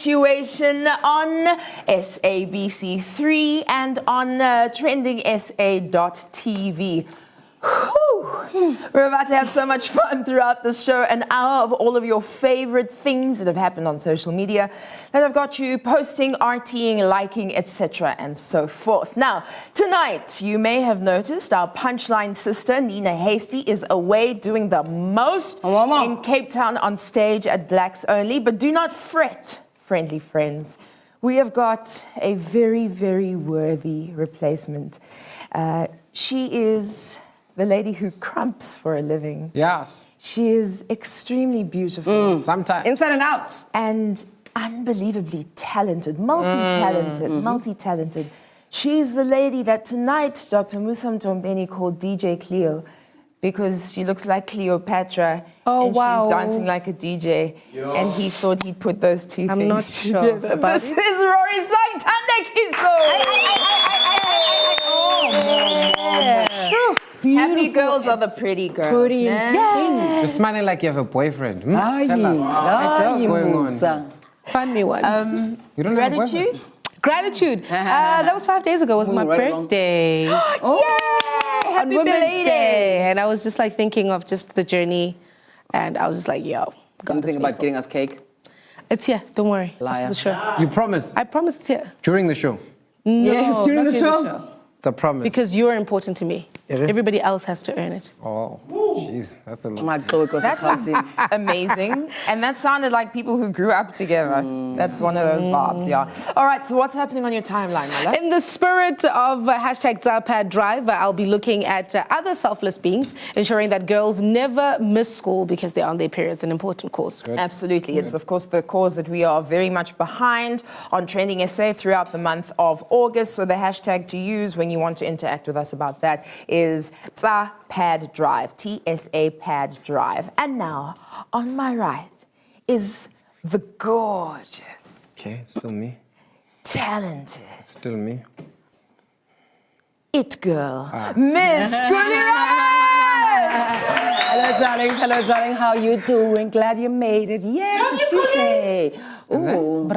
situation on SABC3 and on TrendingSA.tv. We're about to have so much fun throughout this show, an hour of all of your favorite things that have happened on social media that have got you posting, RTing, liking, etc. and so forth. Now, tonight, you may have noticed our punchline sister, Nina Hasty, is away doing the most in Cape Town on stage at Blacks Only. But do not fret, friendly friends. We have got a very, very worthy replacement. She is the lady who crumps for a living. Yes. She is extremely beautiful. Sometimes. Inside and out. And unbelievably talented, multi-talented. She's the lady that tonight Dr. Musa Mtombeni called DJ Cleo because she looks like Cleopatra and she's dancing like a DJ. And he thought he'd put those two I'm things not sure together. about This is Rory Sangtandekiso. Happy girls are the pretty girls. Pretty. You're smiling like you have a boyfriend. Tell us. What's going on? Find me one. You don't have a Gratitude? boyfriend? Gratitude. That was 5 days ago. It was my birthday. Yay! On Happy Women's belated. Day. And I was just like thinking of just the journey. And I was just like, yo, God is Think about faithful. getting us cake. It's here. Don't worry. Liar. After the show. You promise? I promise it's here. During the show? Yes, during not the show. It's a promise. Because you're important to me. Everybody else has to earn it. Oh, jeez, that's a lot. That was amazing. And that sounded like people who grew up together. That's one of those vibes, yeah. All right, so what's happening on your timeline, my love? In the spirit of hashtag Zapad Drive, I'll be looking at other selfless beings, ensuring that girls never miss school because they're on their periods, an important cause. Good. Absolutely. It's, of course, the cause that we are very much behind on Trending SA throughout the month of August. So the hashtag to use when you want to interact with us about that is Zapad Drive, TSA Pad Drive. And now, on my right is the gorgeous, Okay, it's still me. talented, Still me. it girl, Miss Skolli. Hello, darling. Hello, darling. How you doing? Glad you made it. Yeah, it's a Tuesday. Ooh.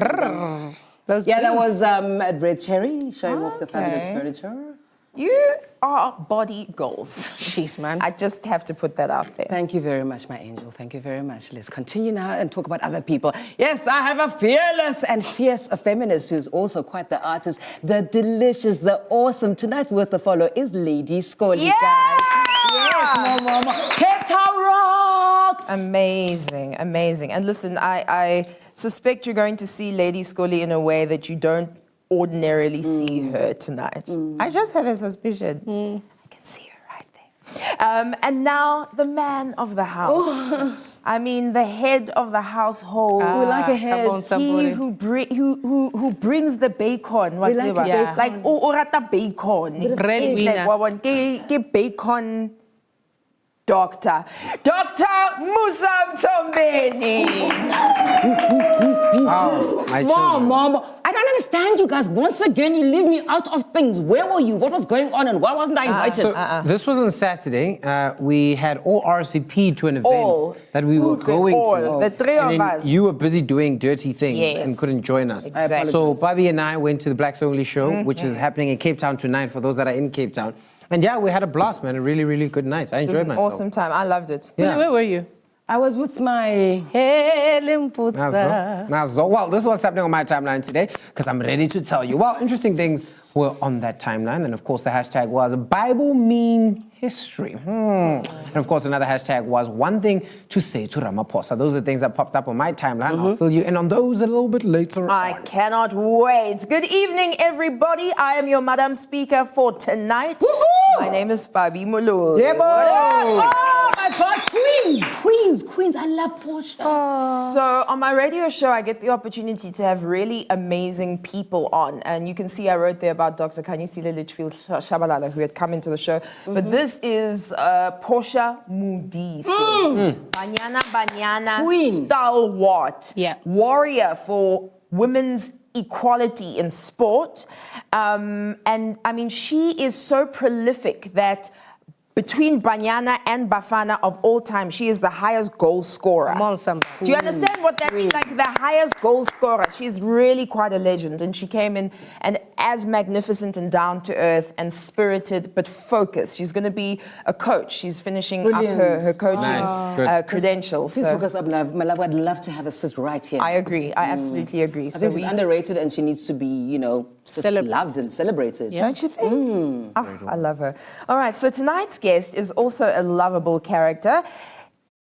That was at Red Cherry, showing off the fabulous furniture. You are body goals. Jeez, man. I just have to put that out there. Thank you very much, my angel. Thank you very much. Let's continue now and talk about other people. Yes, I have a fearless and fierce feminist who's also quite the artist, the delicious, the awesome. Tonight's worth the follow is Lady Skolli, guys. Yes, more. Cape Town rocks! Amazing, amazing. And listen, I suspect you're going to see Lady Skolli in a way that you don't ordinarily see her tonight. I just have a suspicion. I can see her right there. And now the man of the house. I mean, the head of the household. We like a head. He who brings the bacon. We like whatever. bacon. Like, orata bacon. Breadwinner. Like, bacon. Dr. Musa Mtombeni. Oh, my children. Mom, I don't understand you guys. Once again, you leave me out of things. Where were you? What was going on and why wasn't I invited? So this was on Saturday. We had all RSVP to an event that we were going to. The three And of then us. you were busy doing dirty things Yes. and couldn't join us. Exactly. So Bobby and I went to the Blacks Only show, which is happening in Cape Town tonight for those that are in Cape Town. And yeah, we had a blast, man. A really, really good night. I It was enjoyed an myself. awesome time. I loved it. Yeah. Where were you? I was with my... Nazo. Well, this is what's happening on my timeline today, because I'm ready to tell you. Well, interesting things were on that timeline, and of course the hashtag was Bible Meme History. And of course another hashtag was one thing to say to Ramaphosa. Those are the things that popped up on my timeline. I'll fill you in on those a little bit later I on. cannot wait. Good evening, everybody. I am your Madam Speaker for tonight. My name is Babi Mulu. Yeah, boy! Oh, my God, Queens. I love Portia. So on my radio show, I get the opportunity to have really amazing people on. And you can see I wrote there about Dr. Kanyisile Litchfield Shabalala, who had come into the show. But this is Portia Modise. Banyana, Queen. stalwart, Yeah. warrior for women's equality in sport. And I mean, she is so prolific that between Banyana and Bafana of all time, she is the highest goal scorer. Do you understand what that means? Like the highest goal scorer. She's really quite a legend, and she came in and as magnificent and down to earth and spirited, but focused. She's going to be a coach. She's finishing up her coaching credentials. Please focus up, love. My love, I'd love to have her sit right here. I agree. I absolutely agree. I think she's underrated, and she needs to be, you know, loved and celebrated. Yeah. Don't you think? I love her. All right, so tonight's guest is also a lovable character.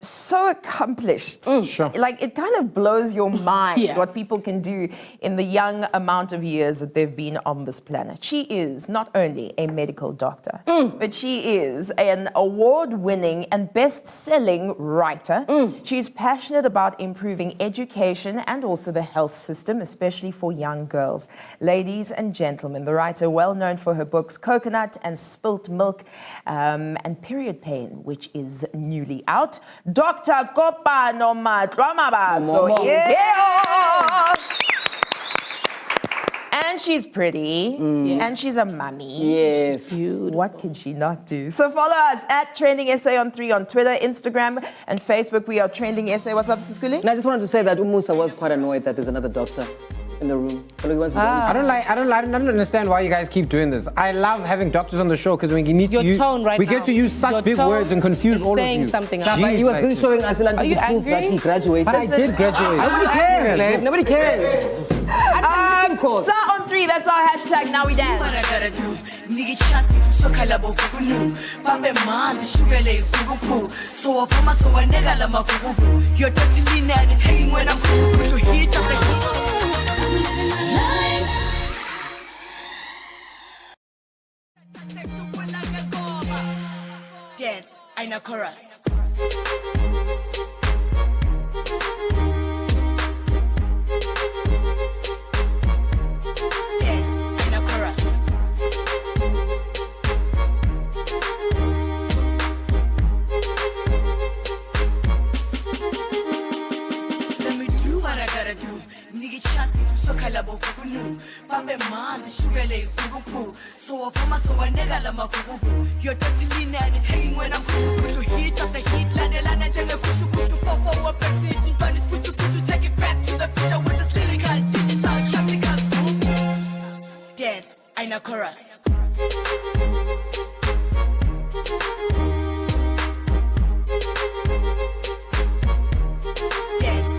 So accomplished. Sure. Like, it kind of blows your mind what people can do in the young amount of years that they've been on this planet. She is not only a medical doctor, but she is an award-winning and best-selling writer. She's passionate about improving education and also the health system, especially for young girls. Ladies and gentlemen, the writer, well known for her books Coconut and Spilt Milk and Period Pain, which is newly out, Dr. Kopano Matlwa-Mabaso is here. And she's pretty, and she's a mummy. Yes. What can she not do? So follow us at TrendingSA on Twitter, Instagram, and Facebook. We are TrendingSA. What's up, Skolli? And I just wanted to say that Umusa was quite annoyed that there's another doctor in the room. I don't understand why you guys keep doing this. I love having doctors on the show because when you need Your tone right we now. get to use such Your big tone words and confuse is all of saying you. something Nah, but he was busy showing us proof you that angry? he graduated. But I did graduate. Nobody cares, babe. Nobody cares. So on 3, that's our hashtag. Now we dance. What I gotta do, nigga chance me to suck a labo fugunu. Pape man, the sugar lay fugu. So a former so a nigga lama fugu. Your dirty lean and is hanging when I'm cool. Put your heat up the dance, I know chorus. So for my so a nigga lama fugu. Your dirty lean and is hanging when I'm cool. Put your heat up the heat, lana janga kushu kushu for a person. But it's good to take it back to the future with this lyrical digital classical scoop. Dance, I know chorus. Dance,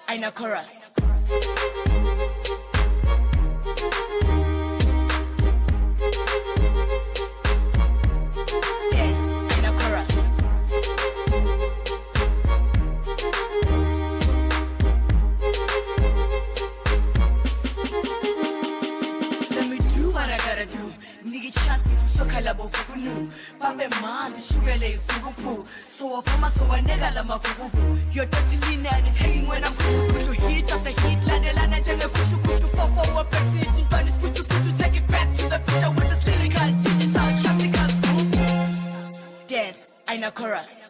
I know chorus. So for my so a nigga lama fugu. Your dirty lean and is hanging when I'm cool. Put your heat up the heat, lana janga kushu kushu for a person. But it's good to take it back to the future with this lyrical digital classical scoop. Dance, I know chorus.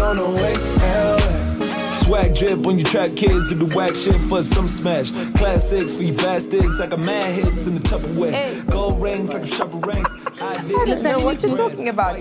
on the way. Swag drip when you trap kids who do whack shit for some smash. Classics for you bastards, like a mad hits in the Tupperware. Gold rings like a shovel rings. Listen, what you talking about?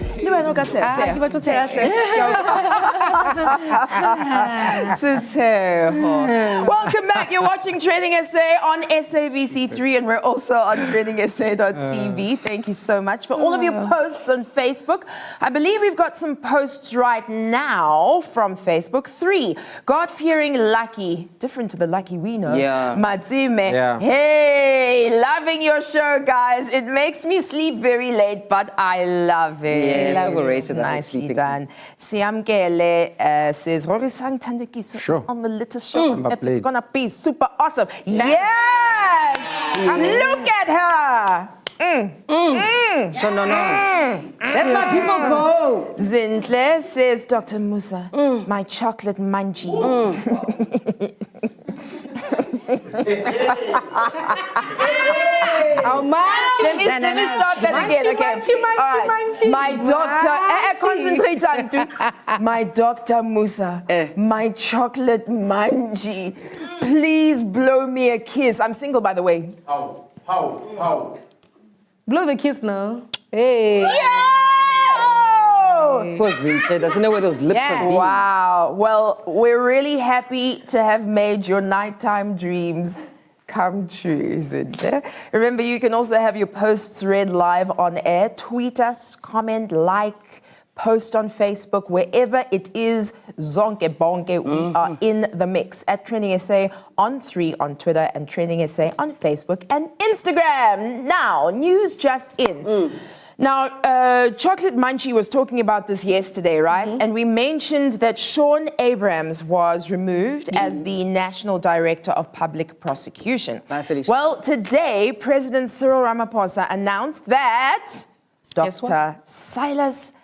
Welcome back. You're watching Trending SA on SABC3, and we're also on TrendingSA.tv. Thank you so much for all of your posts on Facebook. I believe we've got some posts right now from Facebook. 3. God-fearing Lucky, different to the Lucky we know. Yeah. Matsime. Yeah. Hey, loving your show, guys. It makes me sleep very late, but I love it. Yeah, it's overrated, Nicely sleeping. done. Siamgele says, Rory Sang Tandekiso Sure. is on the latest show. It's played. gonna be super awesome. Yes! Look at her. So no. Let my people go. Zintle says, Dr. Musa, my chocolate munchie. How much? Let me start that again. Okay. Munchy. My doctor, concentrate on to my Dr. Musa, my chocolate munchie. Please blow me a kiss. I'm single, by the way. How? Blow the kiss now. Hey. Poor Zinhle, doesn't know where those lips Yeah. are. Wow. Well, we're really happy to have made your nighttime dreams come true, isn't it? Remember, you can also have your posts read live on air. Tweet us, comment, like, post on Facebook, wherever it is. Zonke bonke, we are in the mix at TrendingSA on 3 on Twitter and TrendingSA on Facebook and Instagram. Now, news just in. Now, Chocolate Munchie was talking about this yesterday, right? And we mentioned that Sean Abrams was removed as the National Director of Public Prosecution. Well, today, President Cyril Ramaphosa announced that Guess what? Dr. Silas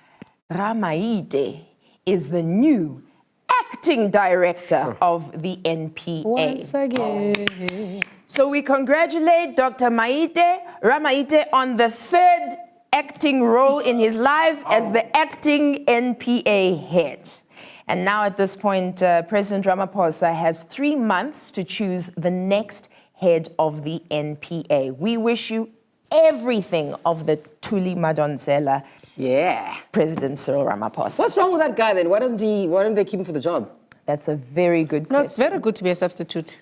Ramaide is the new acting director of the NPA. Once again. So we congratulate Dr. Ramaide on the 3rd acting role in his life as the acting NPA head. And now at this point, President Ramaphosa has 3 months to choose the next head of the NPA. We wish you everything of the Tuli Madonsela, Yeah. President Cyril Ramaphosa. What's wrong with that guy then? Why don't they keep him for the job? That's a very good No, it's question. very good to be a substitute.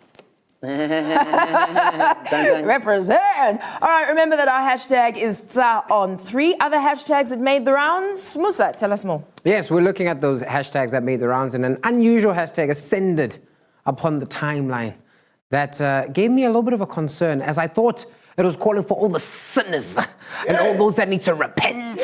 Represent. All right, remember that our hashtag is #on3. Other hashtags that made the rounds. Musa, tell us more. Yes, we're looking at those hashtags that made the rounds, and an unusual hashtag ascended upon the timeline that gave me a little bit of a concern, as I thought it was calling for all the sinners and all those that need to repent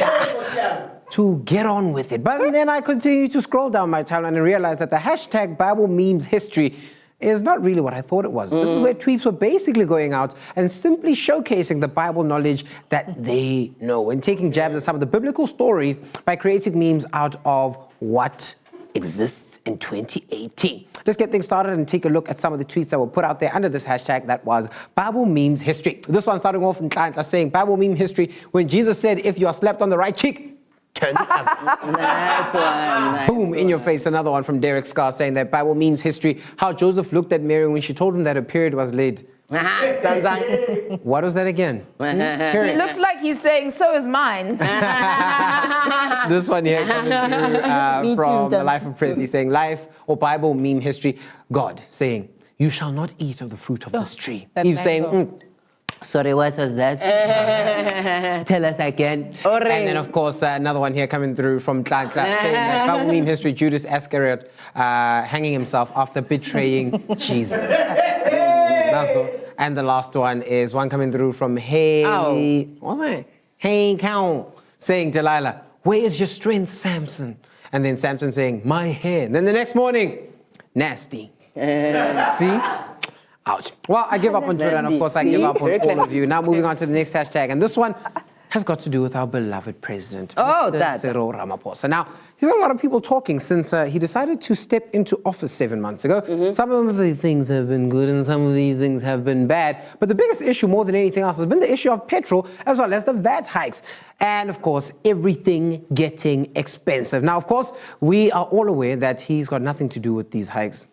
to get on with it. But then I continued to scroll down my timeline and realized that the hashtag Bible memes history is not really what I thought it was. This is where tweets were basically going out and simply showcasing the Bible knowledge that they know and taking jabs at some of the biblical stories by creating memes out of what exists in 2018. Let's get things started and take a look at some of the tweets that were put out there under this hashtag that was Bible memes history. This one starting off in Tlantla saying Bible meme history when Jesus said, if you are slapped on the right cheek, turn the other. Nice one. Boom, in your face. Another one from Derek Scar saying that Bible memes history, how Joseph looked at Mary when she told him that her period was late. What was that again? He looks like he's saying, so is mine. This one here coming Me through too, from The Dom. Life of Presley saying, life or Bible meme history, God saying, you shall not eat of the fruit of this tree. that Eve saying, mango. sorry, what was that? Tell us again. And then, of course, another one here coming through from Tlantla saying that Bible meme history, Judas Iscariot hanging himself after betraying Jesus. That's all. And the last one is one coming through from Hey, what's that? Hey, Cow, saying Delilah, where is your strength, Samson? And then Samson saying, my hair. And then the next morning, nasty. See? Ouch. Well, I give up on Twitter, and of course I give up on all of you. Now moving on to the next hashtag. And this one has got to do with our beloved president, Oh, Mr. that. Cyril Ramaphosa. Now, he's got a lot of people talking since he decided to step into office 7 months ago. Some of the things have been good and some of these things have been bad. But the biggest issue, more than anything else, has been the issue of petrol as well as the VAT hikes. And, of course, everything getting expensive. Now, of course, we are all aware that he's got nothing to do with these hikes.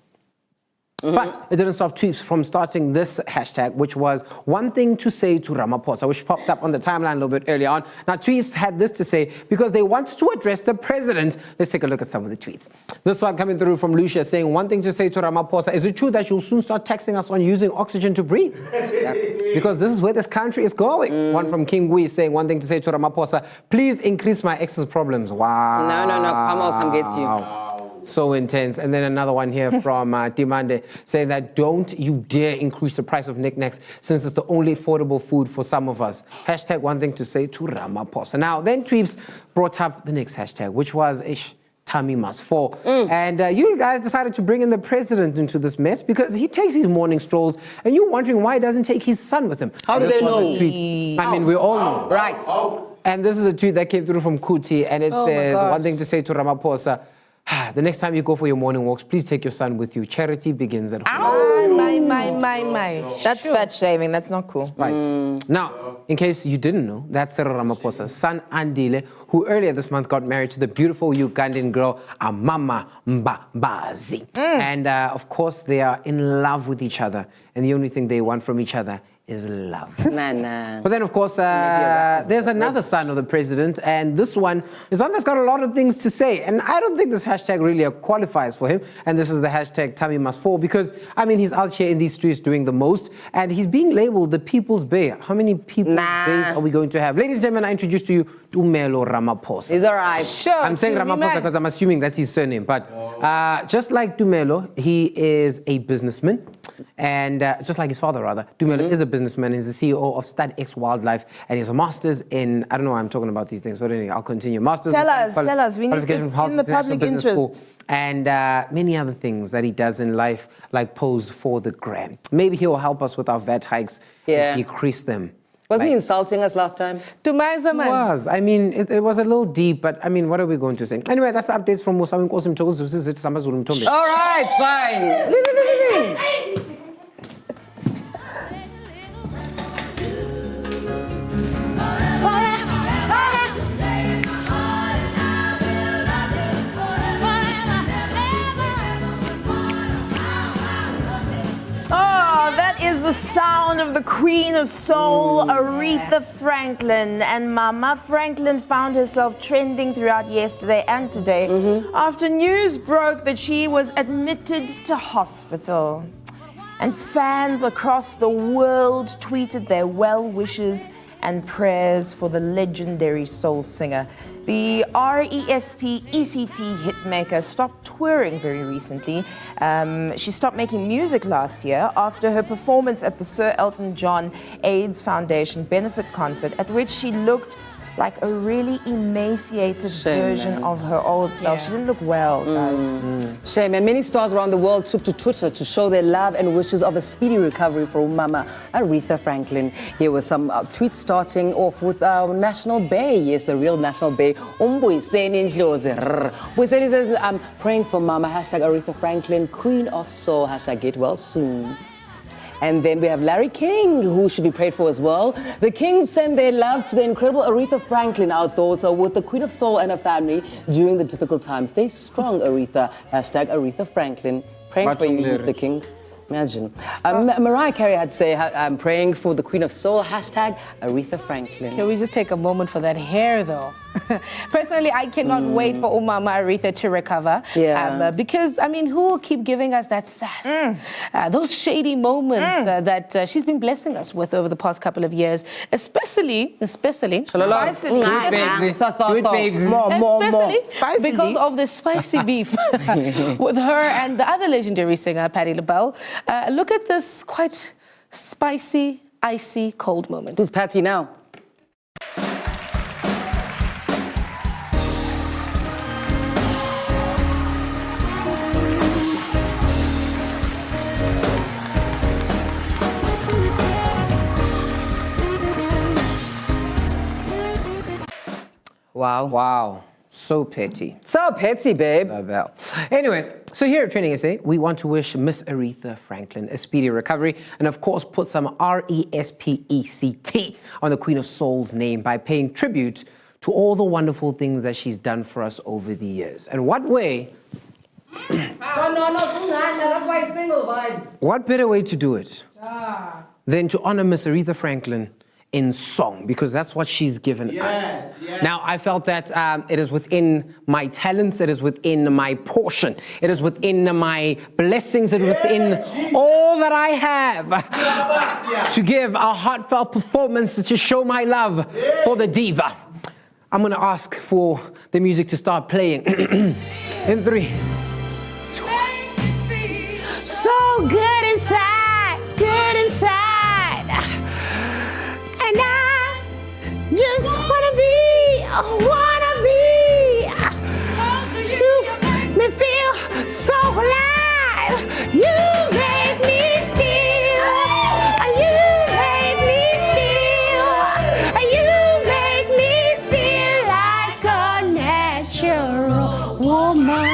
But it didn't stop tweets from starting this hashtag, which was one thing to say to Ramaphosa, which popped up on the timeline a little bit earlier on. Now, tweets had this to say because they wanted to address the president. Let's take a look at some of the tweets. This one coming through from Lucia saying, one thing to say to Ramaphosa, is it true that you'll soon start taxing us on using oxygen to breathe? Because this is where this country is going. One from King Gui saying, one thing to say to Ramaphosa, please increase my ex's problems. Wow. No, I'll come get you. So intense. And then another one here from Dimande saying that don't you dare increase the price of knickknacks since it's the only affordable food for some of us. Hashtag one thing to say to Ramaphosa. Now, then Tweeps brought up the next hashtag, which was Tummy must fall. And you guys decided to bring in the president into this mess because he takes his morning strolls and you're wondering why he doesn't take his son with him. How do they know? I mean, we all know. Right. And this is a tweet that came through from Kuti and it says, gosh. one thing to say to Ramaphosa, the next time you go for your morning walks, please take your son with you. Charity begins at home. My. That's fat shaming. That's not cool. Now, in case you didn't know, that's Cyril Ramaphosa's son, Andile, who earlier this month got married to the beautiful Ugandan girl, Matlwa-Mabaso. And of course, they are in love with each other. And the only thing they want from each other is love. Nah. But then, of course, there's another son of the president, and this one is one that's got a lot of things to say. And I don't think this hashtag really qualifies for him. And this is the hashtag Tummy Must Fall because, I mean, he's out here in these streets doing the most, and he's being labeled the People's Bay. How many People's Bays are we going to have? Ladies and gentlemen, I introduce to you Tumelo Ramaphosa. He's all right. Sure. I'm saying Ramaphosa because I'm assuming that's his surname. But just like Tumelo, he is a businessman. And just like his father, rather, Tumelo is a businessman. He's the CEO of StudX Wildlife, and he has a master's in, I don't know why I'm talking about these things, but anyway, I'll continue. Master's Tell us. We need it's in the public interest. And many other things that he does in life, like pose for the gram. Maybe he will help us with our VAT hikes and decrease them. Wasn't he insulting us last time? It was. I mean, it was a little deep, but I mean, what are we going to say? Anyway, that's the updates from Musa. All right, fine. Is the sound of the Queen of Soul, Aretha Franklin. And Mama Franklin found herself trending throughout yesterday and today after news broke that she was admitted to hospital. And fans across the world tweeted their well wishes and prayers for the legendary soul singer. The RESP ECT hitmaker stopped touring very recently. She stopped making music last year after her performance at the Sir Elton John AIDS Foundation benefit concert, at which she looked like a really emaciated version of her old self. She didn't look well, guys. Shame. And many stars around the world took to Twitter to show their love and wishes of a speedy recovery for Mama Aretha Franklin. Here were some tweets starting off with our National Bay. Yes, the real National Bay. Mbuyiseni Ndlozi. Mbuyiseni says, I'm praying for Mama. Hashtag Aretha Franklin, Queen of Soul. Hashtag get well soon. And then we have Larry King, who should be prayed for as well. The Kings send their love to the incredible Aretha Franklin. Our thoughts are with the Queen of Soul and her family during the difficult times. Stay strong, Aretha. Hashtag Aretha Franklin. Praying for you, Mr. King. Imagine. Mariah Carey had to say, I'm praying for the Queen of Soul. Hashtag Aretha Franklin. Can we just take a moment for that hair, though? Personally, I cannot wait for Mama Aretha to recover. Because, I mean, who will keep giving us that sass? Those shady moments that she's been blessing us with over the past couple of years, especially because of the spicy beef with her and the other legendary singer, Patti LaBelle. Look at this quite spicy, icy, cold moment. Who's Patti now? Wow. Wow. So petty. So petty, babe. Anyway, so here at TrendingSA, we want to wish Miss Aretha Franklin a speedy recovery and, of course, put some RESPECT on the Queen of Soul's name by paying tribute to all the wonderful things that she's done for us over the years. And what way? That's why it's single vibes. What better way to do it than to honor Miss Aretha Franklin in song, because that's what she's given us. Now, I felt that it is within my talents, it is within my portion, it is within my blessings, it is within all that I have to give a heartfelt performance to show my love for the diva. I'm gonna ask for the music to start playing in 3, 2, 1. So good inside, good inside. And I just wanna be. You make me feel so alive. You make me feel. You make me feel. You make me feel like a natural woman.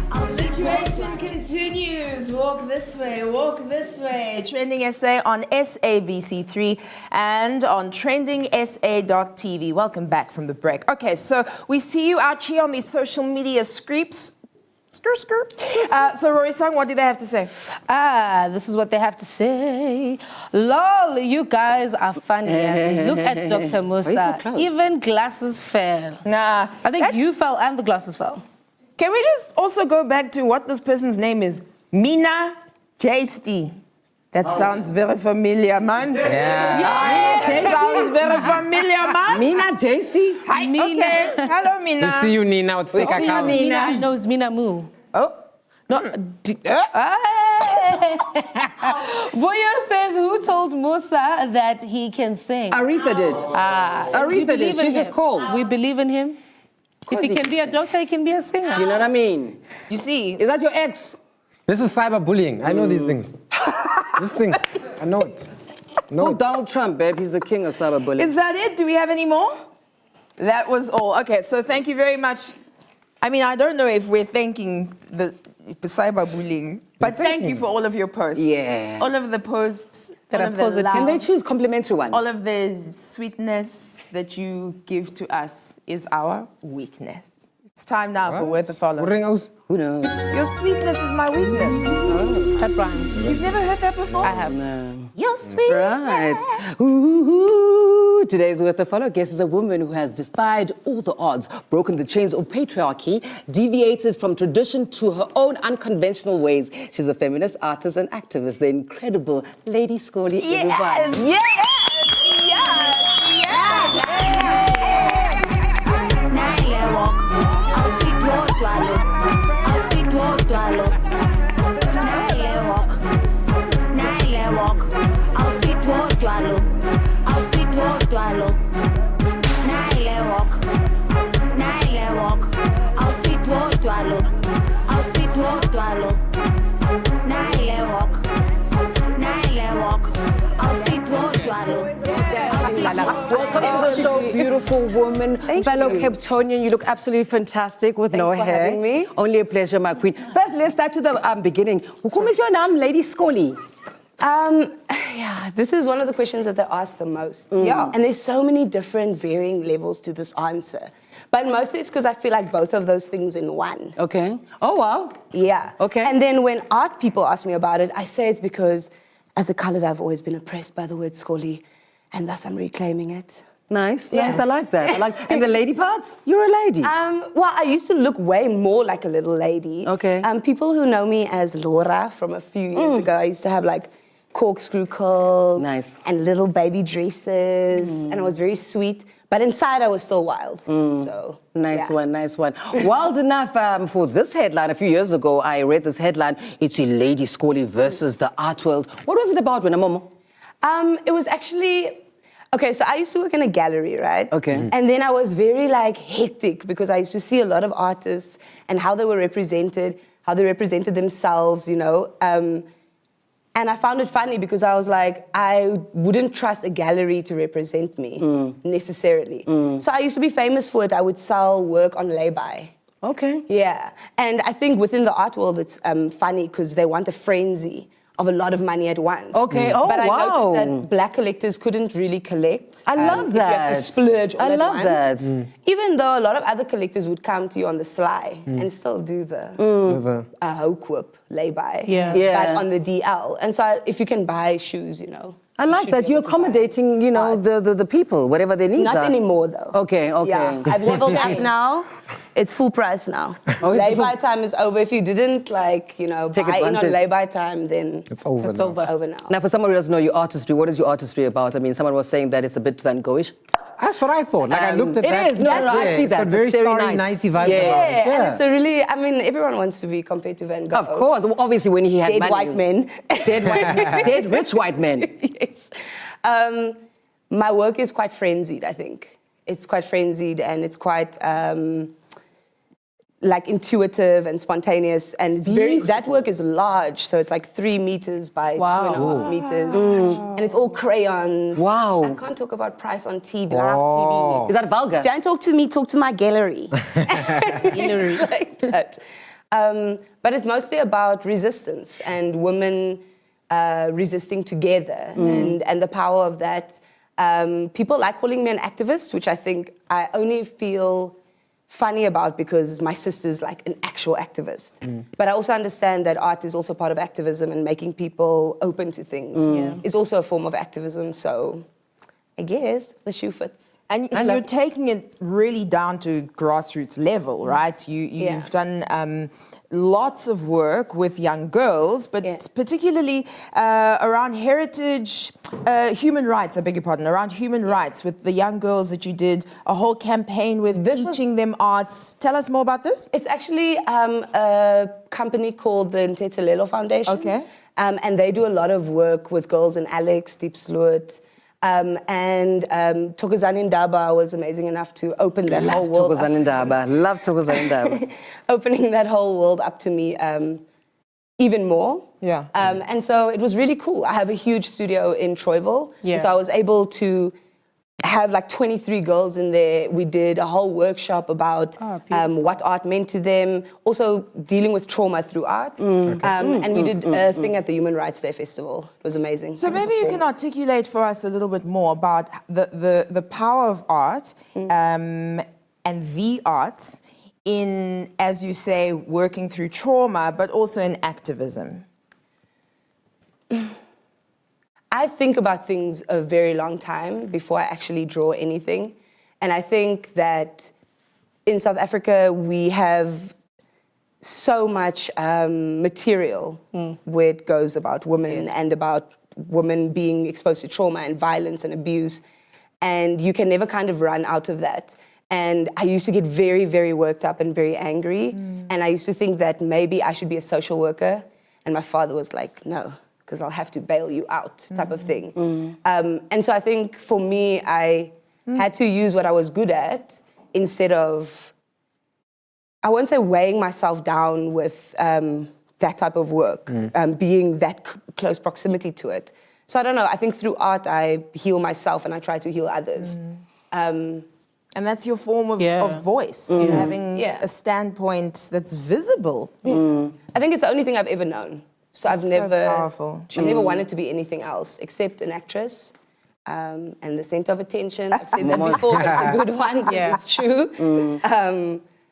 Alliteration continues. Walk this way, walk this way. Trending SA on SABC3 and on TrendingSA.tv. Welcome back from the break. Okay, so we see you out here on these social media screeps. So Roy-san, what do they have to say? This is what they have to say. Lol, you guys are funny. Look at Dr. Musa. Why are you so close? Even glasses fell. Nah. I think you fell and the glasses fell. Can we just also go back to what this person's name is? Mina Jasty. That sounds very familiar, man. Yeah. It sounds very familiar, man. Mina Jasty? Hi, okay. Hello, Mina. We see you, Nina, with fake see you, accounts. Nina. Mina, I know it's Mina Moo. Oh. No. Boyo says, who told Musa that he can sing? Aretha did. We Aretha did. believe in She just him. called. We believe in him. If he can be a doctor, he can be a singer. Do you know what I mean? You see, Is that your ex? This is cyberbullying. I know these things. This thing, I know it. No, Donald Trump, babe. He's the king of cyberbullying. is that it? Do we have any more? That was all. Okay, so thank you very much. I mean, I don't know if we're thanking the cyberbullying, but thank you for all of your posts. Yeah. All of the posts That all are of the positive. love, Can they choose complimentary ones? all of the sweetness that you give to us is our weakness. It's time now for Word to Follow. Ring aus. Who knows? Your sweetness is my weakness. That rhymes. You've never heard that before? I have. Your sweetness. Right. Ooh, today's Worth the Follow guest is a woman who has defied all the odds, broken the chains of patriarchy, deviated from tradition to her own unconventional ways. She's a feminist, artist, and activist. The incredible Lady Skolli. Yes! everyone. Yes! Yes! Yes! Welcome to the show, beautiful woman. Fellow Cape Townian, you look absolutely fantastic with no Thanks for hair. having me. Only a pleasure, my queen. First, let's start to the beginning. Who is your name, Lady Skolli? Yeah, this is one of the questions that they ask the most. Yeah. And there's so many different varying levels to this answer. But mostly it's because I feel like both of those things in one. Okay. Oh, wow. Yeah. Okay. And then when art people ask me about it, I say it's because as a colored, I've always been oppressed by the word Skolli, and thus I'm reclaiming it. Nice, Yeah. nice. I like that. And the lady parts? You're a lady. Well, I used to look way more like a little lady. Okay. People who know me as Laura from a few years ago, I used to have like corkscrew curls. Nice. And little baby dresses. And I was very sweet. But inside I was still wild. So Nice yeah. one, nice one. Wild enough for this headline. A few years ago, I read this headline. It's a Lady Skolli versus the art world. What was it about, Momo? It was actually, okay, so I used to work in a gallery, right? Okay. And then I was very like hectic because I used to see a lot of artists and how they were represented, how they represented themselves, you know. And I found it funny because I was like, I wouldn't trust a gallery to represent me necessarily. So I used to be famous for it. I would sell work on lay-by. Okay. Yeah, and I think within the art world, it's funny because they want a frenzy of a lot of money at once. Okay, oh, but I wow. noticed that black collectors couldn't really collect. I love if you have to that. splurge all I at love once. that. Even though a lot of other collectors would come to you on the sly and still do the hook whip lay-by. Yeah. Yeah. But on the DL. And so if you can buy shoes, you know. I like should that. be You're able to buy accommodating, you know, the people, whatever their needs Not are. anymore, though. Okay, okay. Yeah, I've leveled up now. It's full price now. Oh, is it lay-by full- time is over. If you didn't, like, you know, Take buy in advantage. on lay-by time, then It's over It's now. over now. Now, for someone who doesn't know your artistry, what is your artistry about? I mean, someone was saying that it's a bit Van Goghish. That's what I thought. Like I looked at it that. is. No, I see It's that. got very It's very starry, nice. nicey vibes Yeah. about it. Yeah, and it's a really, I mean, everyone wants to be compared to Van Gogh. Of course. Well, obviously, when he had Dead money. white men. Dead white men. Dead rich white men. Yes. My work is quite frenzied, I think. It's quite frenzied and it's quite like intuitive and spontaneous, and it's very, that work is large, so it's like 3 meters by 2.5 meters, and it's all crayons. Wow. I can't talk about price on TV, live TV. Is that vulgar? Don't talk to me, talk to my gallery. Gallery. Like that. But it's mostly about resistance and women resisting together and the power of that. People like calling me an activist, which I think I only feel funny about because my sister's like an actual activist. But I also understand that art is also part of activism, and making people open to things is also a form of activism. So I guess the shoe fits. And you're taking it really down to grassroots level, right? You've done lots of work with young girls, but particularly around heritage, human rights, I beg your pardon, around human rights with the young girls that you did a whole campaign with, teaching them arts. Tell us more about this. It's actually a company called the Ntethelelo Foundation. Okay. And they do a lot of work with girls in Alex, Deep Sloot. And Thokozani Ndaba was amazing enough to open that whole world up. Love Thokozani Ndaba. Opening that whole world up to me even more. Yeah. And so it was really cool. I have a huge studio in Troyville. Yeah. So I was able to have like 23 girls in there. We did a whole workshop about what art meant to them, also dealing with trauma through art. And we did a thing at the Human Rights Day Festival. It was amazing. So maybe you can articulate for us a little bit more about the power of art and the arts in, as you say, working through trauma, but also in activism. I think about things a very long time before I actually draw anything. And I think that in South Africa, we have so much material where it goes about women and about women being exposed to trauma and violence and abuse. And you can never kind of run out of that. And I used to get very, very worked up and very angry. And I used to think that maybe I should be a social worker. And my father was like, no, because I'll have to bail you out, type of thing. And so I think for me, I had to use what I was good at instead of, I won't say weighing myself down with that type of work, being that close proximity to it. So I don't know, I think through art, I heal myself and I try to heal others. And that's your form of voice, having a standpoint that's visible. I think it's the only thing I've ever known. So I've never wanted to be anything else except an actress and the center of attention. I've said that before, but it's a good one because it's true.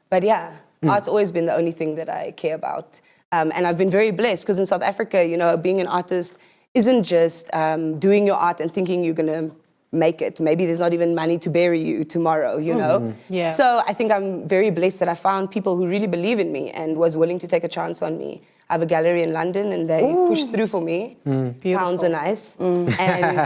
But yeah, art's always been the only thing that I care about. And I've been very blessed because in South Africa, you know, being an artist isn't just doing your art and thinking you're going to make it. Maybe there's not even money to bury you tomorrow, you know? Yeah. So I think I'm very blessed that I found people who really believe in me and was willing to take a chance on me. I have a gallery in London and they pushed through for me. Pounds are nice. And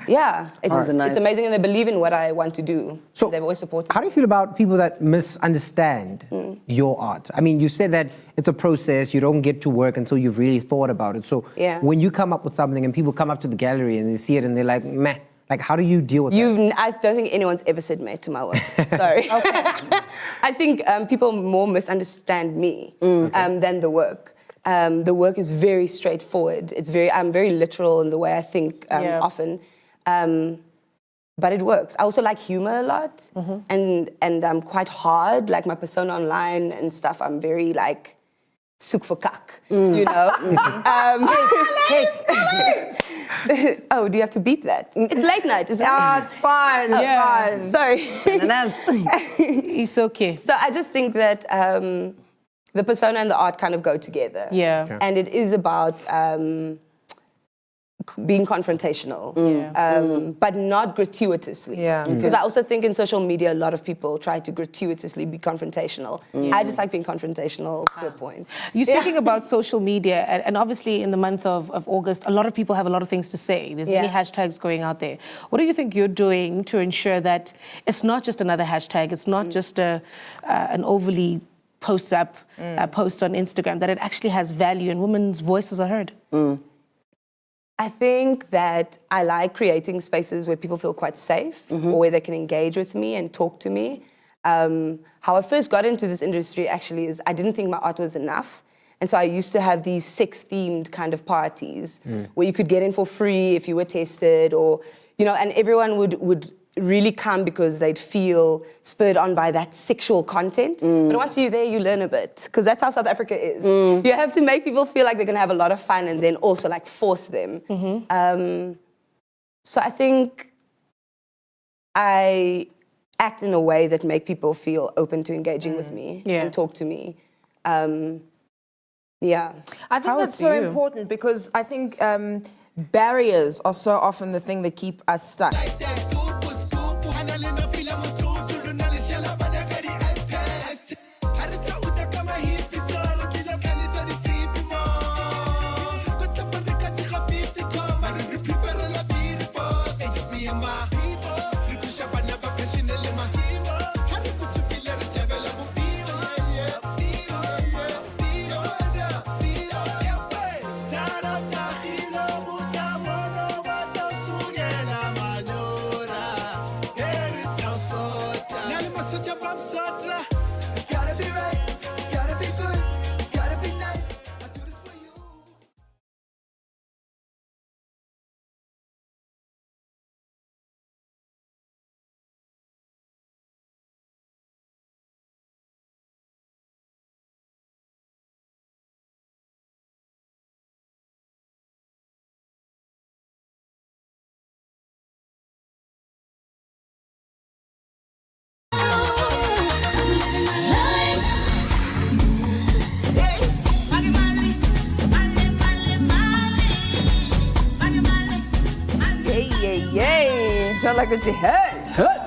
yeah, it's amazing and they believe in what I want to do. So they've always supported How do you feel about people that misunderstand your art? I mean, you said that it's a process, you don't get to work until you've really thought about it. So when you come up with something and people come up to the gallery and they see it and they're like, meh, like how do you deal with that? I don't think anyone's ever said meh to my work. Sorry. I think people more misunderstand me than the work. The work is very straightforward. I'm very literal in the way I think often. But it works. I also like humor a lot. And I'm quite hard, like my persona online and stuff, I'm very like, soek for kak, you know? Oh, do you have to beep that? It's late night, isn't it? Oh, it's fine, it's fine. Sorry. It's okay. So I just think that the persona and the art kind of go together. Yeah. And it is about being confrontational, but not gratuitously. Because I also think in social media, a lot of people try to gratuitously be confrontational. I just like being confrontational to a point. You're speaking about social media, and obviously in the month of August, a lot of people have a lot of things to say. There's many hashtags going out there. What do you think you're doing to ensure that it's not just another hashtag, it's not just an overly post on Instagram, that it actually has value and women's voices are heard? I think that I like creating spaces where people feel quite safe or where they can engage with me and talk to me. How I first got into this industry actually is I didn't think my art was enough. And so I used to have these sex-themed kind of parties where you could get in for free if you were tested or, you know, and everyone would really come because they'd feel spurred on by that sexual content. But once you're there, you learn a bit, because that's how South Africa is. You have to make people feel like they're going to have a lot of fun and then also like force them. So I think I act in a way that make people feel open to engaging with me and talk to me. Yeah. I think that's so important, because I think barriers are so often the thing that keep us stuck. Sound like what you heard.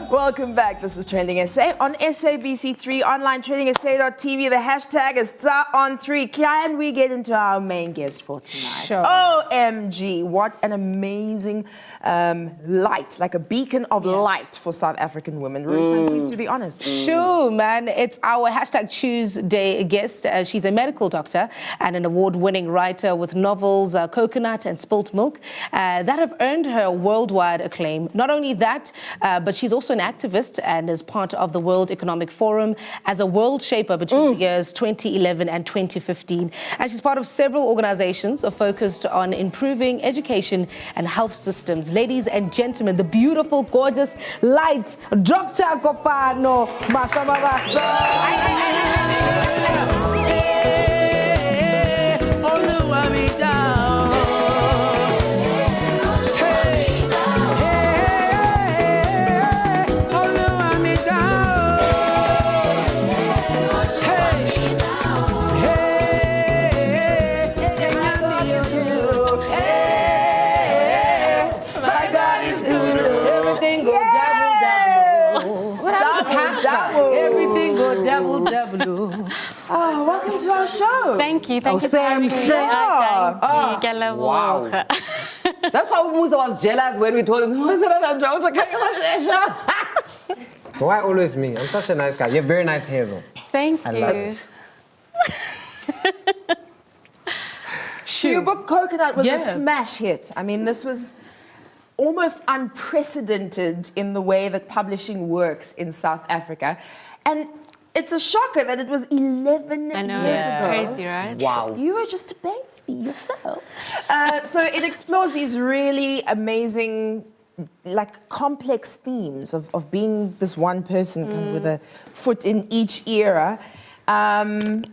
Welcome back. This is Trending SA on SABC3 online, TrendingSA.tv. The hashtag is #on3. Can we get into our main guest for tonight? Sure. OMG, what an amazing light, like a beacon of light for South African women. Rusan, please do the honors. Sure, man. It's our hashtag Tuesday guest. She's a medical doctor and an award-winning writer with novels Coconut and Spilt Milk that have earned her worldwide acclaim. Not only that, but she's also an activist and is part of the World Economic Forum as a world shaper between the years 2011 and 2015. And she's part of several organizations focused on improving education and health systems. Ladies and gentlemen, the beautiful, gorgeous, light Dr. Kopano Matlwa-Mabaso. Oh, welcome to our show. Thank you for having me. Thank you. Wow. That's why Musa was jealous when we told him, why always me? I'm such a nice guy. You have very nice hair, though. Thank you. I love it. So your book Coconut was a smash hit. I mean, this was almost unprecedented in the way that publishing works in South Africa. And it's a shocker that it was 11 I know, years it's ago. crazy, right? Wow. You were just a baby yourself. So it explores these really amazing, like complex themes of being this one person kind of with a foot in each era.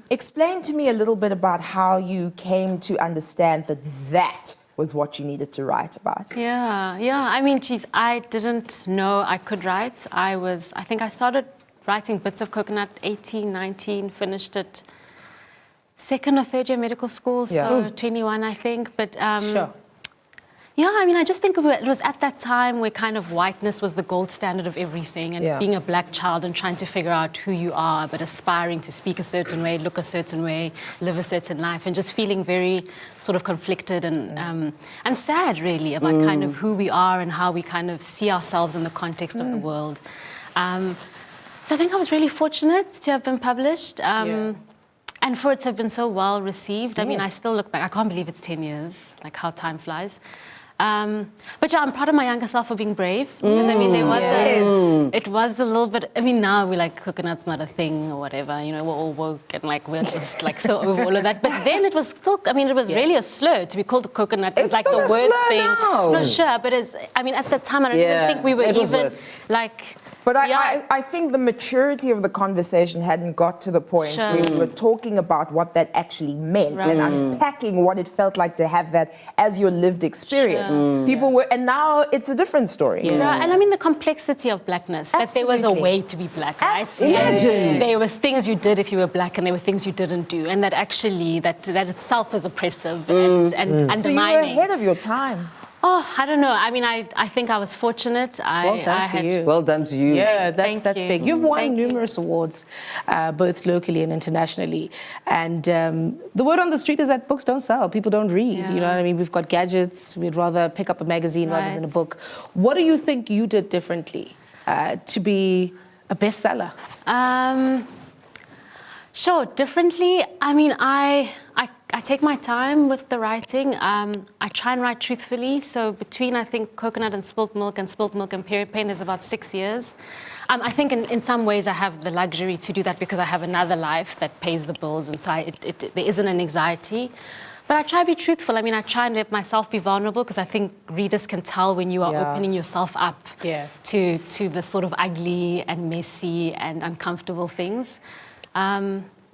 Explain to me a little bit about how you came to understand that that was what you needed to write about. Yeah. I mean, I didn't know I could write. I think I started writing bits of Coconut 18, 19, finished it second or third year medical school, so 21, I think. But yeah, I mean, I just think it was at that time where kind of whiteness was the gold standard of everything, and being a black child and trying to figure out who you are, but aspiring to speak a certain way, look a certain way, live a certain life, and just feeling very sort of conflicted and sad, really, about kind of who we are and how we kind of see ourselves in the context of the world. So I think I was really fortunate to have been published. And for it to have been so well received. I mean, I still look back, I can't believe it's 10 years, like how time flies. But yeah, I'm proud of my younger self for being brave. Because I mean, there was it was a little bit, I mean, now we're like, coconut's not a thing or whatever, you know, we're all woke and like, we're just like so over all of that. But then it was still, I mean, it was really a slur to be called a coconut. It's like the worst thing. Now. No, sure, but it's, I mean, at the time, I don't even think we were even like, But I think the maturity of the conversation hadn't got to the point where we were talking about what that actually meant and unpacking what it felt like to have that as your lived experience. People were, and now it's a different story. Yeah, and I mean the complexity of blackness, that there was a way to be black, right? Imagine. There was things you did if you were black and there were things you didn't do, and that actually, that itself is oppressive and undermining. So you were ahead of your time. Oh, I don't know. I mean, I think I was fortunate. Well done to you. Well done to you. Yeah, that's Thank you. big. You've won Thank you. numerous awards, both locally and internationally. And the word on the street is that books don't sell. People don't read. Yeah. You know what I mean? We've got gadgets. We'd rather pick up a magazine rather than a Right. book. What do you think you did differently to be a bestseller? Sure, differently. I mean, I take my time with the writing. I try and write truthfully. So between, I think, Coconut and Spilt Milk and Period Pain, there's about 6 years. I think in some ways I have the luxury to do that because I have another life that pays the bills, and so there isn't an anxiety. But I try to be truthful. I mean, I try and let myself be vulnerable because I think readers can tell when you are opening yourself up to the sort of ugly and messy and uncomfortable things.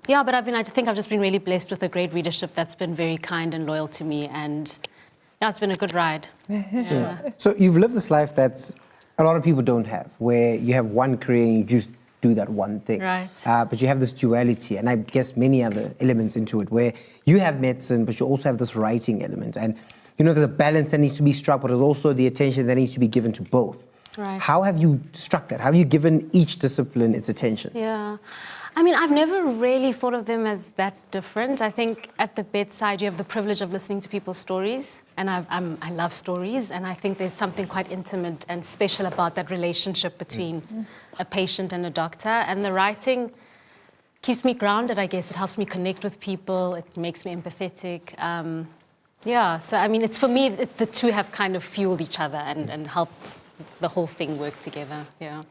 Yeah, but I think I've just been really blessed with a great readership that's been very kind and loyal to me, and yeah, it's been a good ride. Yeah. So you've lived this life that's a lot of people don't have, where you have one career and you just do that one thing. Right. But you have this duality, and I guess many other elements into it, where you have medicine, but you also have this writing element. And, you know, there's a balance that needs to be struck, but there's also the attention that needs to be given to both. Right. How have you struck that? How have you given each discipline its attention? Yeah. I mean, I've never really thought of them as that different. I think at the bedside, you have the privilege of listening to people's stories, and I love stories, and I think there's something quite intimate and special about that relationship between a patient and a doctor. And the writing keeps me grounded, I guess. It helps me connect with people. It makes me empathetic. Yeah, so I mean, it's for me, the two have kind of fueled each other and helped the whole thing work together, yeah.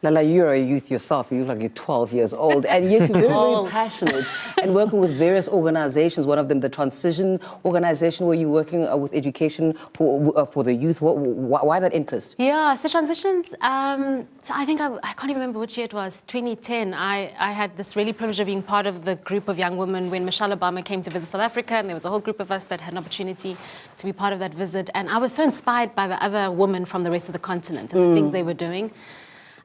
Lala, you're a youth yourself. You look like you're 12 years old, and yet you're very, very passionate and working with various organizations. One of them, the Transition Organization, where you're working with education for the youth. Why that interest? Yeah, so Transitions, so I think, I can't even remember which year it was, 2010. I had this really privilege of being part of the group of young women when Michelle Obama came to visit South Africa, and there was a whole group of us that had an opportunity to be part of that visit. And I was so inspired by the other women from the rest of the continent and the things they were doing,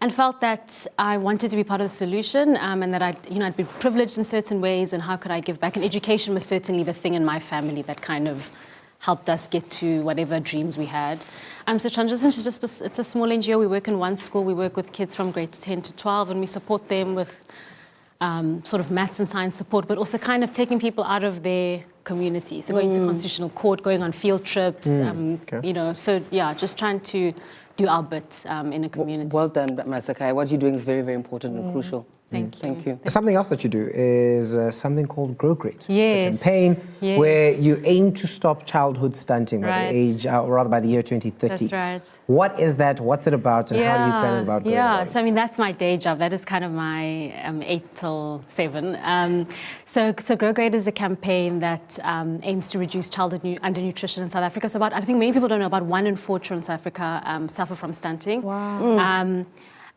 and felt that I wanted to be part of the solution, and that I'd been privileged in certain ways, and how could I give back? And education was certainly the thing in my family that kind of helped us get to whatever dreams we had. So Transitions is just it's a small NGO. We work in one school. We work with kids from grade 10 to 12, and we support them with sort of maths and science support, but also kind of taking people out of their community. So going to constitutional court, going on field trips, you know, so yeah, just trying to do our bit in a community. Well done, Masakaya. What you're doing is very, very important and crucial. Thank you. Thank you. Something else that you do is something called Grow Great. Yes. It's a campaign where you aim to stop childhood stunting by Right. the age, or rather by the year 2030. That's right. What is that? What's it about? And how do you plan about going about it? So I mean, that's my day job. That is kind of my 8 till 7. So Grow Great is a campaign that aims to reduce childhood undernutrition in South Africa. So I think many people don't know, about 1 in 4 children in South Africa suffer from stunting. Wow.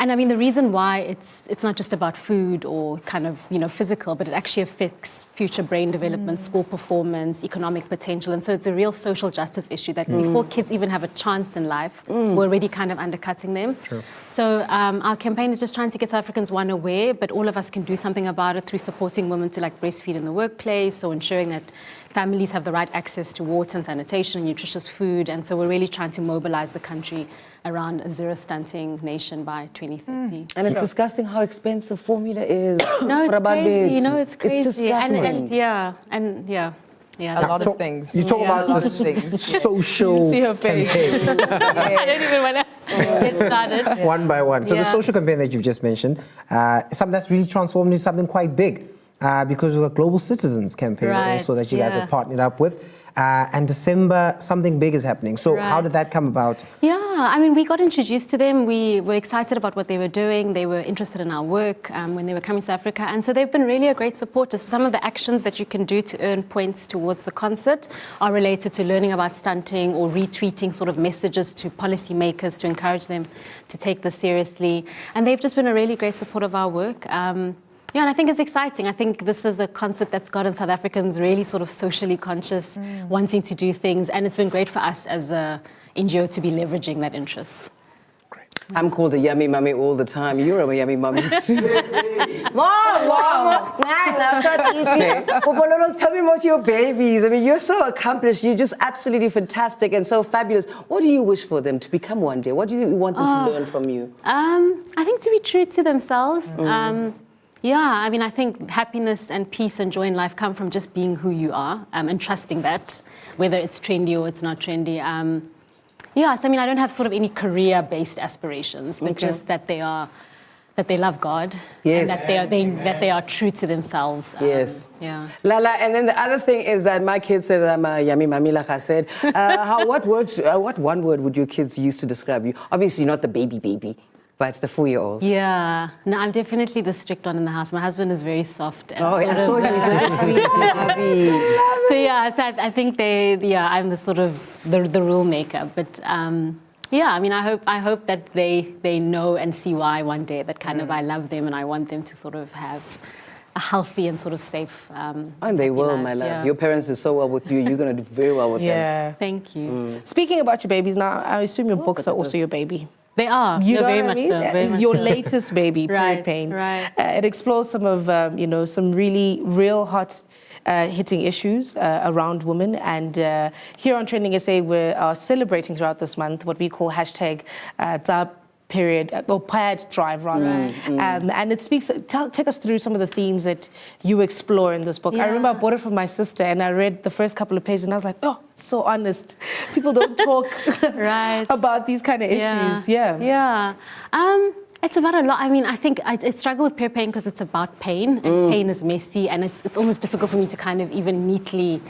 And I mean, the reason why it's not just about food or kind of, you know, physical, but it actually affects future brain development, school performance, economic potential. And so it's a real social justice issue that before kids even have a chance in life, we're already kind of undercutting them. True. So our campaign is just trying to get South Africans, one, aware, but all of us can do something about it through supporting women to like breastfeed in the workplace, or ensuring that families have the right access to water and sanitation and nutritious food. And so we're really trying to mobilize the country around a zero stunting nation by 2030. And it's disgusting how expensive formula is. No, it's crazy. No, it's crazy. It's disgusting. And A lot of things. You talk about a lot this of things. social See her face. campaign, I don't even want to get started. one by one. So the Yeah. social campaign that you've just mentioned, is something that's really transformed into something quite big, because of the Global Citizens campaign Right, also that you guys have partnered up with. and December, something big is happening. So how did that come about? Yeah, I mean, we got introduced to them. We were excited about what they were doing. They were interested in our work when they were coming to South Africa. And so they've been really a great supporter. Some of the actions that you can do to earn points towards the concert are related to learning about stunting or retweeting sort of messages to policymakers to encourage them to take this seriously. And they've just been a really great support of our work. Yeah, and I think it's exciting. I think this is a concept that's gotten South Africans really sort of socially conscious, wanting to do things. And it's been great for us as a NGO to be leveraging that interest. I'm called a yummy mummy all the time. You're a yummy mummy too. Mom, tell me about your babies. I mean, you're so accomplished. You're just absolutely fantastic and so fabulous. What do you wish for them to become one day? What do you want them to learn from you? I think to be true to themselves. Yeah, I mean, I think happiness and peace and joy in life come from just being who you are and trusting that, whether it's trendy or it's not trendy. Yes, I mean, I don't have sort of any career-based aspirations, but just that they love God, and that they are true to themselves. Yes. Yeah. Lala, and then the other thing is that my kids say that I'm a yummy mummy, like I said. What one word would your kids use to describe you? Obviously not the baby, but the 4-year-old. Yeah. No, I'm definitely the strict one in the house. My husband is very soft. And I saw him. He's so sweet. So yeah, so I think I'm the sort of the rule maker. But yeah, I mean, I hope that they know and see why one day that kind of I love them and I want them to sort of have a healthy and sort of safe. And they will, my love. Yeah. Your parents did so well with you. You're going to do very well with them. Thank you. Speaking about your babies now, I assume your books are also your baby. They are. You know very what much I mean? so. Very much Your so. latest baby, Period Pain. Right. It explores some of some really real hot hitting issues around women. And here on TrendingSA, we are celebrating throughout this month what we call hashtag Pad Drive, rather. And it speaks, take us through some of the themes that you explore in this book. I remember I bought it from my sister and I read the first couple of pages and I was like, oh, it's so honest. People don't talk about these kind of issues. Yeah. It's about a lot. I mean, I think I struggle with Period Pain because it's about pain, and pain is messy, and it's almost difficult for me to kind of even neatly.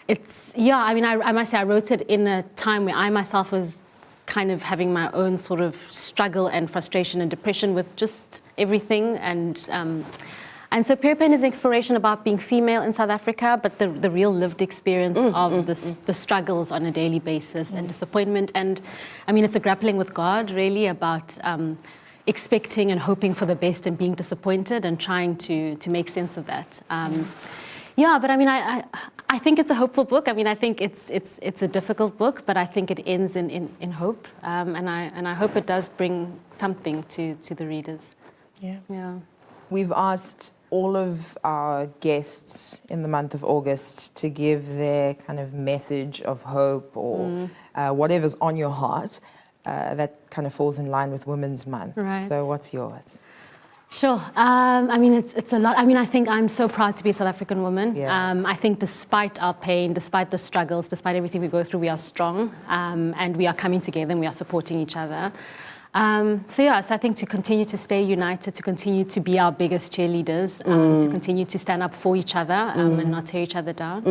I mean, I must say I wrote it in a time where I myself was kind of having my own sort of struggle and frustration and depression with just everything, and so Period Pain is an exploration about being female in South Africa, but the real lived experience of the struggles on a daily basis and disappointment, and I mean, it's a grappling with God, really, about expecting and hoping for the best and being disappointed and trying to make sense of that. But I mean, I think it's a hopeful book. I mean, I think it's a difficult book, but I think it ends in hope, and I hope it does bring something to the readers. Yeah. We've asked all of our guests in the month of August to give their kind of message of hope or whatever's on your heart that kind of falls in line with Women's Month. Right. So what's yours? Sure. I mean, it's a lot. I mean, I think I'm so proud to be a South African woman. Yeah. I think despite our pain, despite the struggles, despite everything we go through, we are strong, and we are coming together and we are supporting each other. So I think to continue to stay united, to continue to be our biggest cheerleaders, to continue to stand up for each other and not tear each other down.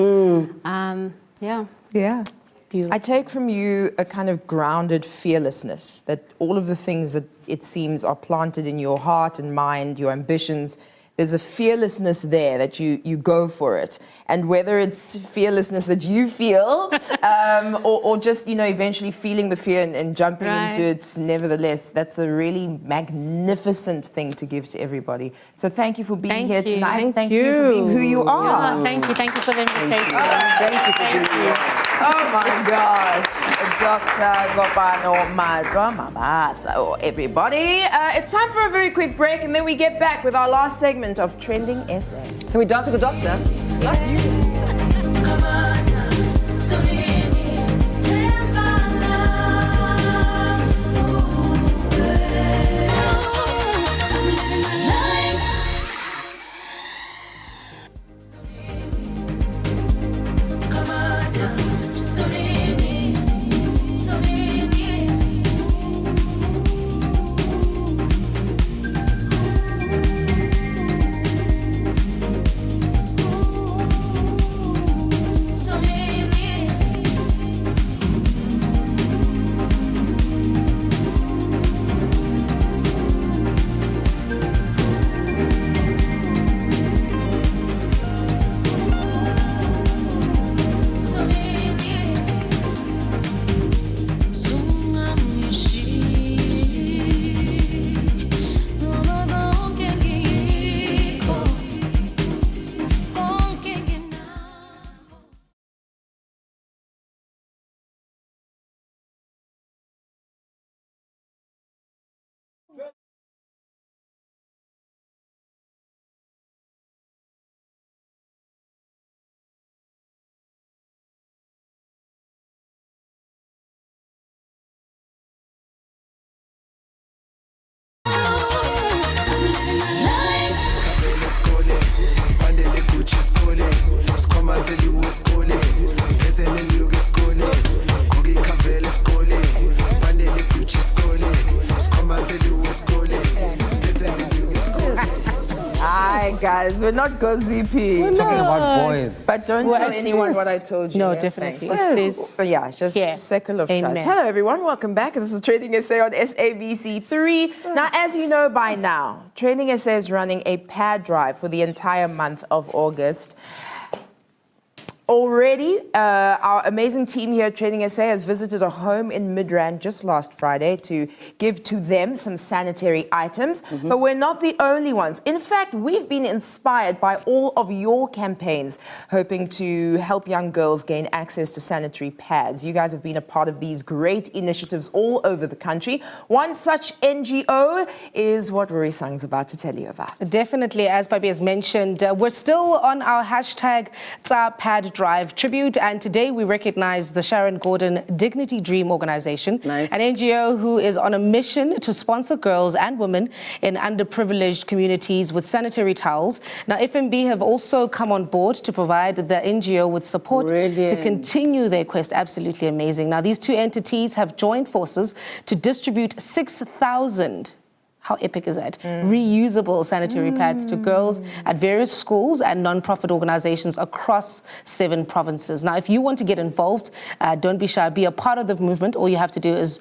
Yeah. Beautiful. I take from you a kind of grounded fearlessness, that all of the things that it seems are planted in your heart and mind, your ambitions, there's a fearlessness there that you go for it. And whether it's fearlessness that you feel or just, eventually feeling the fear and jumping into it, nevertheless, that's a really magnificent thing to give to everybody. So thank you for being here tonight. Thank you for being who you are. Yeah, thank you. Thank you for the invitation. Thank you for being here. Oh my gosh, Dr. Kopano Matlwa-Mabaso, everybody. It's time for a very quick break and then we get back with our last segment of TrendingSA. Can we dance with the doctor? Hi guys, we're not gossipy. Talking about boys. But don't tell anyone what I told you. No, yes? definitely. Thanks. It's So yeah, just Yeah. a circle of Amen. trust. Hello everyone, welcome back. This is Trending SA on SABC 3. Now, as you know by now, Trending SA is running a pad drive for the entire month of August. Already, our amazing team here at Trending SA has visited a home in Midrand just last Friday to give to them some sanitary items. But we're not the only ones. In fact, we've been inspired by all of your campaigns, hoping to help young girls gain access to sanitary pads. You guys have been a part of these great initiatives all over the country. One such NGO is what Rorisang's about to tell you about. Definitely, as Babi has mentioned, we're still on our hashtag #pad drive tribute, and today we recognize the Sharon Gordon Dignity Dream Organization, Nice. an NGO who is on a mission to sponsor girls and women in underprivileged communities with sanitary towels. Now, FNB have also come on board to provide the NGO with support to Brilliant. continue their quest. Absolutely amazing. Now, these two entities have joined forces to distribute 6,000. How epic is that? Reusable sanitary pads to girls at various schools and non-profit organizations across 7 provinces. Now, if you want to get involved, don't be shy. Be a part of the movement. All you have to do is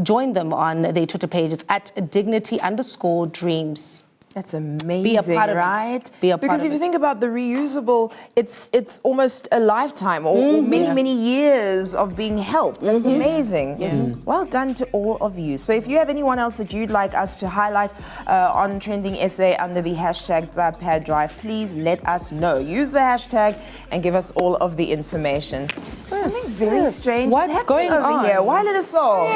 join them on their Twitter page. It's at @dignity_dreams. That's amazing, Be a part of it. right? Be a part because of if you it. think about the reusable, it's almost a lifetime or many years of being helped. That's amazing. Well done to all of you. So if you have anyone else that you'd like us to highlight on Trending SA under the hashtag #pad drive, please let us know. Use the hashtag and give us all of the information. Something very strange What's is happening going over on? here. Why let us all?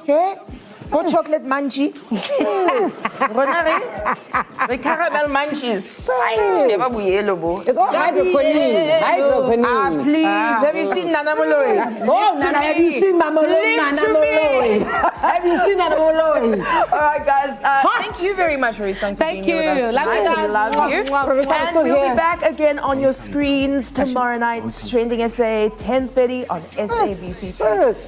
Yes. What chocolate munchie? The caramel munchies. It's all hydroquinone. Hydroquinone. Please, have you seen Nana Moloi? Oh, Nana, have you seen Mama Nana Moloi? Have you seen Nana Moloi? All right, guys. Thank you very much, Rorisang, for Thank being here with you. us. Love you tonight. guys. We love you. Rorisang's And still we'll here. be back again on your screens tomorrow night, Trending SA, 10:30 on SABC.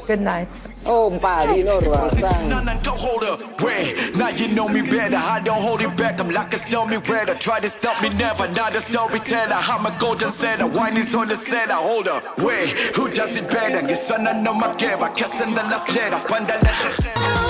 Good night. Oh, bad, you know, Rorisang. None and don't hold up, wait. Now you know me better. I don't hold it back. I'm like a stormy weather. Try to stop me never. Not a storyteller. I'm a golden setter. Wine is on the setter. Hold up, wait. Who does it better? Your son, I know my care. I kiss in the last letter. Spend the letter.